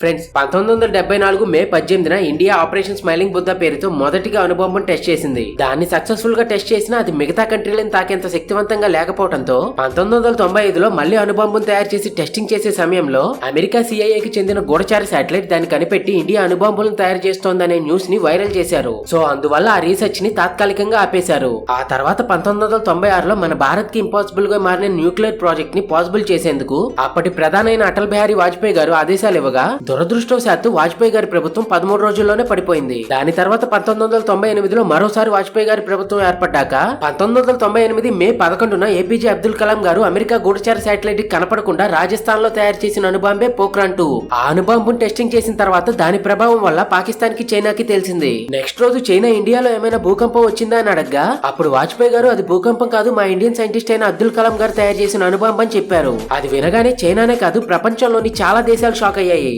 Friends 1974 మే 18న India operation smiling Buddha పేరుతో మొదటిగా అణుబాంబును test చేసింది. దాన్ని సక్సెస్ఫుల్ గా టెస్ట్ చేసినా అది మిగతా కంట్రీలను తాకేంత శక్తివంతంగా లేకపోవడంతో 1995లో మళ్లీ అణుబాంబును తయారు చేసి టెస్టింగ్ చేసే సమయంలో అమెరికా సిఐఏకి చెందిన గూఢచారి శాటిలైట్ దాన్ని కనిపెట్టి ఇండియా అణుబాంబులను తయారు చేస్తోందనే న్యూస్ ని వైరల్ చేశారు. సో అందువల్ల ఆ రీసెర్చ్ ని తాత్కాలికంగా ఆపేశారు. ఆ తర్వాత 1996లో మన భారత్ కి ఇంపాసిబుల్ గా మారిన న్యూక్లియర్ ప్రాజెక్ట్ ని పాసిబుల్ చేసేందుకు అప్పటి ప్రధానమైన అటల్ బిహారీ వాజ్పేయి గారు ఆదేశాలు ఇవ్వగా దురదృష్టవశాత్తు వాజ్పేయి గారి ప్రభుత్వం 13 రోజుల్లోనే పడిపోయింది. దాని తర్వాత 1998లో మరోసారి వాజ్పేయి గారి ప్రభుత్వం ఏర్పడ్డాక 1998 మే 11న ఏపీజే అబ్దుల్ కలాం గారు అమెరికా గూఢచార శాటిలైట్ కనపడకుండా రాజస్థాన్ లో తయారు చేసిన అణుబాంబే పోఖ్రాన్ 2. ఆ అణుబాంబును టెస్టింగ్ చేసిన తర్వాత దాని ప్రభావం వల్ల పాకిస్తాన్ కి చైనాకి తెలిసింది. నెక్స్ట్ రోజు చైనా ఇండియాలో ఏమైనా భూకంపం వచ్చిందా అని అడగ్గా అప్పుడు వాజ్పేయి గారు అది భూకంపం కాదు, మా ఇండియన్ సైంటిస్ట్ అయిన అబ్దుల్ కలాం గారు తయారు చేసిన అణుబాంబు అని చెప్పారు. అది వినగానే చైనానే కాదు ప్రపంచంలోని చాలా దేశాలు షాక్ అయ్యాయి.